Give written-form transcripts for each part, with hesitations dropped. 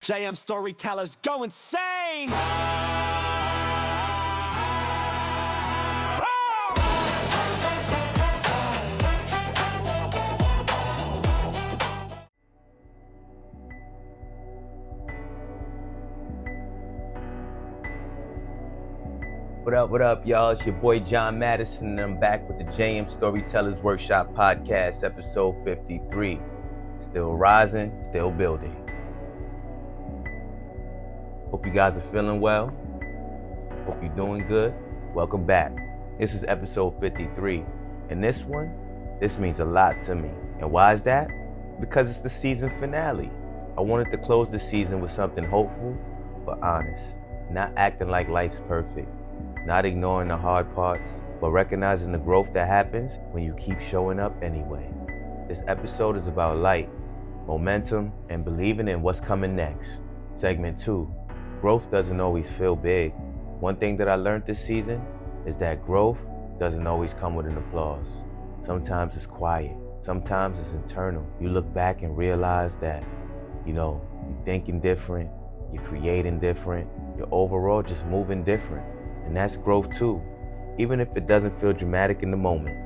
JM Storytellers, go insane! What up, y'all? It's your boy John Madison, and I'm back with the JM Storytellers Workshop Podcast, episode 53. Still rising, still building. Hope you guys are feeling well. Hope you're doing good. Welcome back. This is episode 53, and this means a lot to me. And why is that? Because it's the season finale. I wanted to close the season with something hopeful, but honest. Not acting like life's perfect. Not ignoring the hard parts, but recognizing the growth that happens when you keep showing up anyway. This episode is about light, momentum, and believing in what's coming next. Segment 2, growth doesn't always feel big. One thing that I learned this season is that growth doesn't always come with an applause. Sometimes it's quiet, sometimes it's internal. You look back and realize that, you're thinking different, you're creating different, you're overall just moving different. And that's growth too, even if it doesn't feel dramatic in the moment.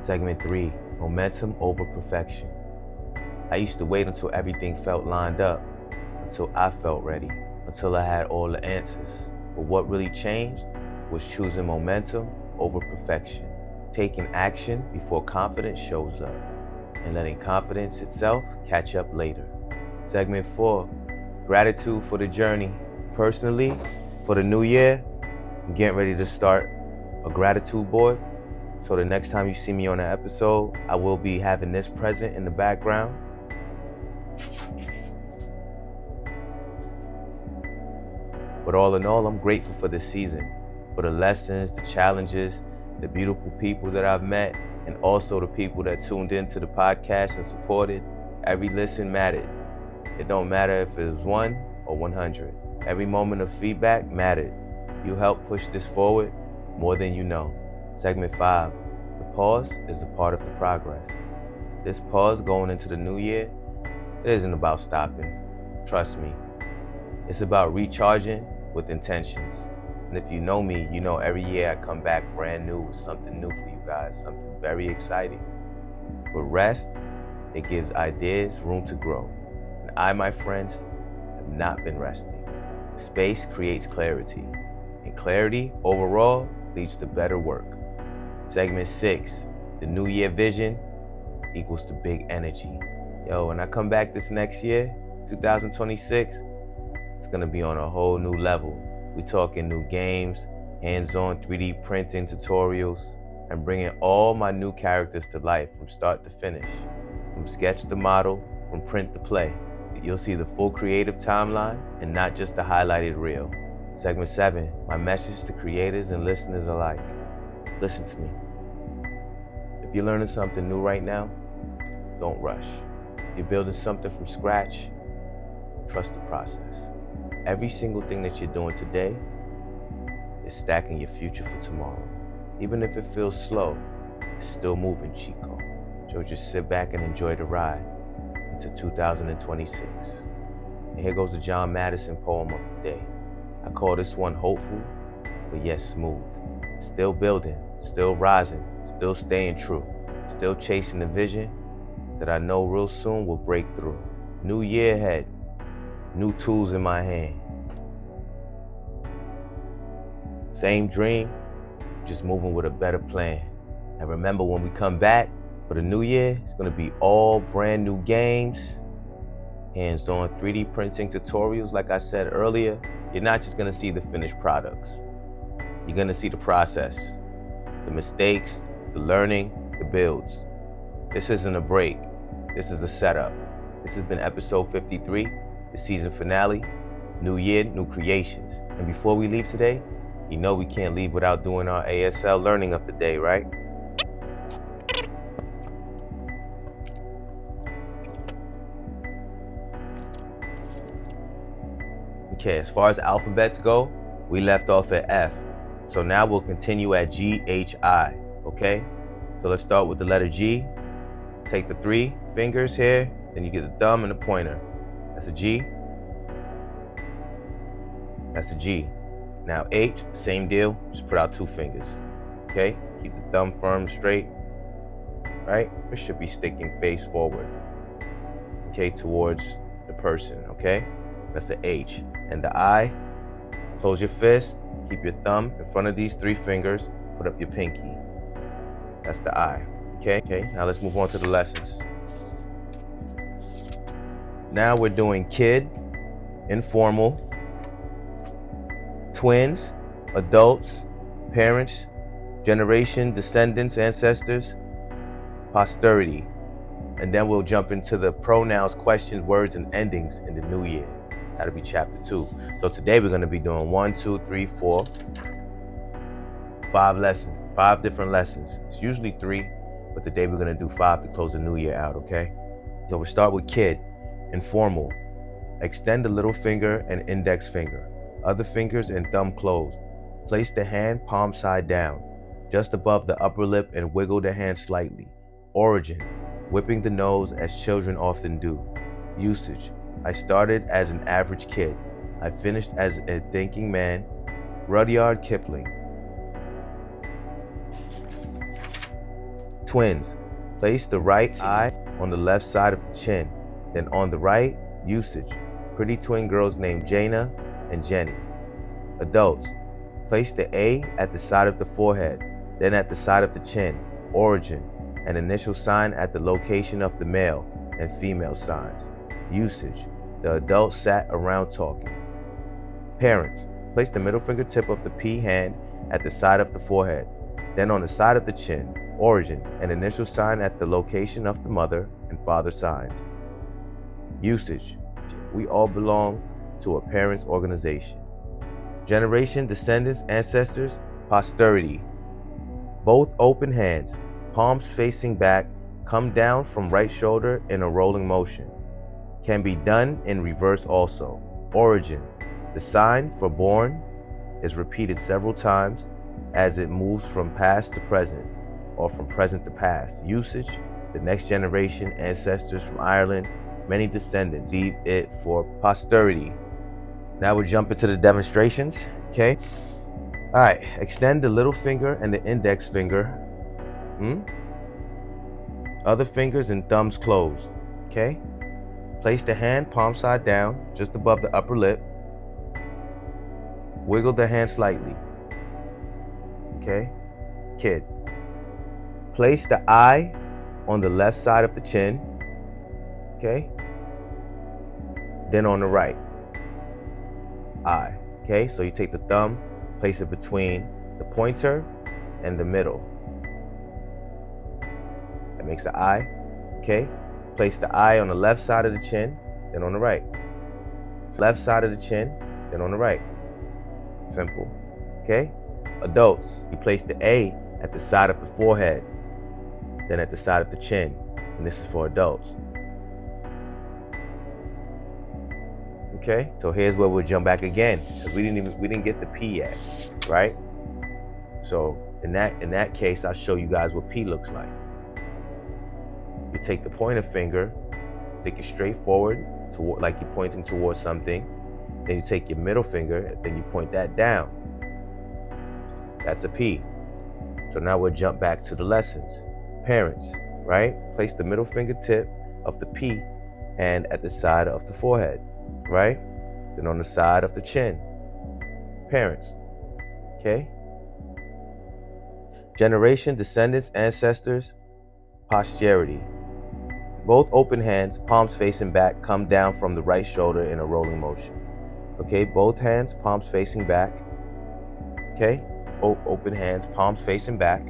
Segment 3, momentum over perfection. I used to wait until everything felt lined up, until I felt ready, until I had all the answers. But what really changed was choosing momentum over perfection, taking action before confidence shows up, and letting confidence itself catch up later. Segment 4, gratitude for the journey. Personally, for the new year, I'm getting ready to start a gratitude board. So the next time you see me on an episode, I will be having this present in the background. But all in all, I'm grateful for this season, for the lessons, the challenges, the beautiful people that I've met, and also the people that tuned into the podcast and supported. Every listen mattered. It don't matter if it was 1 or 100. Every moment of feedback mattered. You help push this forward more than you know. Segment 5, the pause is a part of the progress. This pause going into the new year, it isn't about stopping. Trust me. It's about recharging with intentions. And if you know me, you know every year I come back brand new with something new for you guys, something very exciting. But rest, it gives ideas room to grow. And I, my friends, have not been resting. Space creates clarity. And clarity, overall, leads to better work. Segment 6, the New Year vision equals to big energy. When I come back this next year, 2026, it's gonna be on a whole new level. We talking new games, hands-on 3D printing tutorials, and bringing all my new characters to life from start to finish. From sketch to model, from print to play. You'll see the full creative timeline and not just the highlighted reel. Segment 7, my message to creators and listeners alike. Listen to me. If you're learning something new right now, don't rush. If you're building something from scratch, trust the process. Every single thing that you're doing today is stacking your future for tomorrow. Even if it feels slow, it's still moving, Chico. So just sit back and enjoy the ride into 2026. And here goes the John Madison poem of the day. I call this one hopeful, but yet smooth. Still building, still rising, still staying true. Still chasing the vision that I know real soon will break through. New year ahead, new tools in my hand. Same dream, just moving with a better plan. And remember, when we come back for the new year, it's gonna be all brand new games, hands-on 3D printing tutorials. Like I said earlier, you're not just gonna see the finished products. You're gonna see the process, the mistakes, the learning, the builds. This isn't a break. This is a setup. This has been episode 53, the season finale. New year, new creations. And before we leave today, we can't leave without doing our ASL learning of the day, right? Okay, as far as alphabets go, we left off at F. So now we'll continue at G-H-I, okay? So let's start with the letter G. Take the 3 fingers here, then you get the thumb and the pointer. That's a G. That's a G. Now H, same deal, just put out 2 fingers. Okay, keep the thumb firm straight, right? It should be sticking face forward, okay, towards the person, okay? That's the H. And the I, close your fist, keep your thumb in front of these 3 fingers, put up your pinky. That's the I, okay? Now let's move on to the lessons. Now we're doing kid, informal, twins, adults, parents, generation, descendants, ancestors, posterity. And then we'll jump into the pronouns, questions, words, and endings in the new year. That'll be chapter 2. So today we're going to be doing 1, 2, 3, 4, 5 lessons, 5 different lessons. It's usually 3, but today we're going to do 5 to close the new year out, okay? So we start with kid, informal. Extend the little finger and index finger, other fingers and thumb closed. Place the hand palm side down, just above the upper lip, and wiggle the hand slightly. Origin, whipping the nose as children often do. Usage, I started as an average kid. I finished as a thinking man. Rudyard Kipling. Twins, place the right eye on the left side of the chin, then on the right. Usage, pretty twin girls named Jana and Jenny. Adults, place the A at the side of the forehead, then at the side of the chin. Origin, an initial sign at the location of the male and female signs. Usage, the adults sat around talking. Parents, place the middle fingertip of the P hand at the side of the forehead, then on the side of the chin. Origin, an initial sign at the location of the mother and father signs. Usage, we all belong to a parents' organization. Generation, descendants, ancestors, posterity. Both open hands, palms facing back, come down from right shoulder in a rolling motion. Can be done in reverse also. Origin, the sign for born is repeated several times as it moves from past to present or from present to past. Usage, the next generation, ancestors from Ireland, many descendants, leave it for posterity. Now we jump into the demonstrations, okay? All right, extend the little finger and the index finger. Other fingers and thumbs closed, okay? Place the hand palm side down, just above the upper lip. Wiggle the hand slightly, okay? Kid. Place the I on the left side of the chin, okay? Then on the right, I, okay? So you take the thumb, place it between the pointer and the middle. That makes the I, okay? Place the I on the left side of the chin, then on the right. So left side of the chin, then on the right. Simple, okay? Adults, you place the A at the side of the forehead, then at the side of the chin, and this is for adults. Okay, so here's where we'll jump back again, because we didn't get the P yet, right? So in that case, I'll show you guys what P looks like. You take the pointer finger, stick it straight forward, like you're pointing towards something. Then you take your middle finger, then you point that down. That's a P. So now we'll jump back to the lessons. Parents, right? Place the middle fingertip of the P hand at the side of the forehead, right? Then on the side of the chin. Parents, okay? Generation, descendants, ancestors, posterity. Both open hands, palms facing back, come down from the right shoulder in a rolling motion. Okay, both hands, palms facing back. Okay, open hands, palms facing back,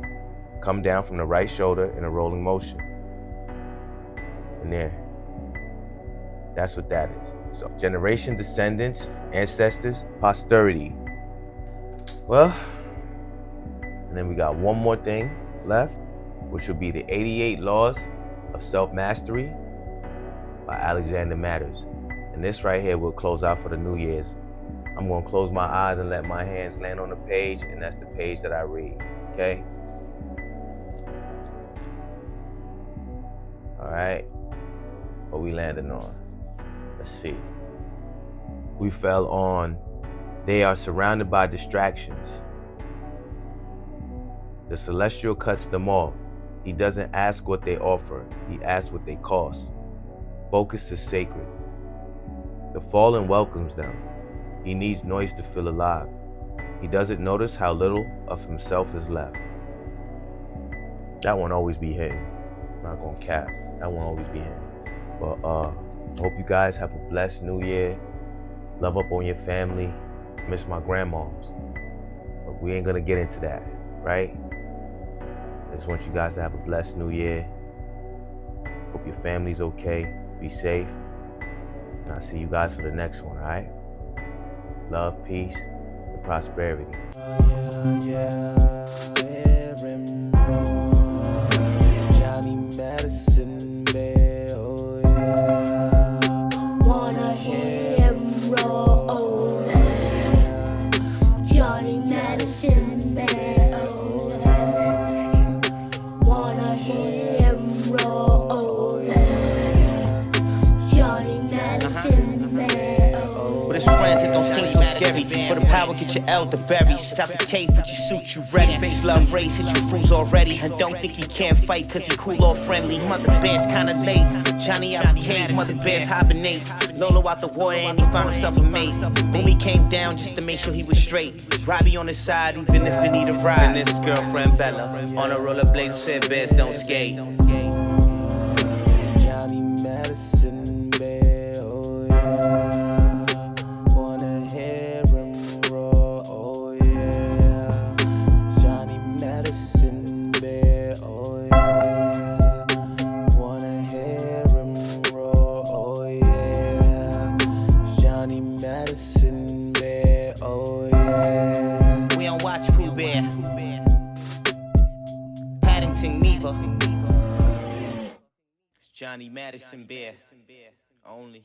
come down from the right shoulder in a rolling motion. And there. That's what that is. So, generation, descendants, ancestors, posterity. Well, and then we got one more thing left, which will be the 88 Laws of Self-Mastery by Alexander Matters. And this right here will close out for the New Year's. I'm going to close my eyes and let my hands land on the page, and that's the page that I read, okay? All right, what we landing on? Let's see. We fell on They are surrounded by distractions. The Celestial cuts them off. He doesn't ask what they offer, he asks what they cost. Focus is sacred. The Fallen welcomes them. He needs noise to feel alive. He doesn't notice how little of himself is left. That won't always be hitting. I'm not gonna cap. That won't always be hitting. But hope you guys have a blessed new year. Love up on your family. Miss my grandmoms. But we ain't gonna get into that, right? I just want you guys to have a blessed new year. Hope your family's okay. Be safe. And I'll see you guys for the next one, all right? Love, peace, and prosperity. Johnny Madison, Bear, oh yeah. Wanna hear him roll, oh yeah. Johnny Madison, Bear, oh yeah. Wanna hear him roll, oh yeah. Johnny Madison, Bear, oh yeah. With his friends, it don't seem so scary. For the power, get your elderberries. Out the cave, put your suit, you ready. Space love race, hit your fools already. And don't think he can't fight, cause he cool or friendly. Mother bear's kinda late. Johnny out the cave, mother bears hibernate. Lolo out the water and he found himself a mate. Boom, he came down just to make sure he was straight. Robbie on his side, even if he need a ride. And this girlfriend Bella, on a rollerblade, said bears don't skate. Johnny Madison, Bear, oh yeah. Wanna hear him roar, oh yeah. Johnny Madison, Bear, oh yeah. Wanna hear him roar, oh yeah. Johnny Madison, Bear, oh yeah. We don't watch Pooh Bear. Paddington Neva. Johnny Madison Bear only.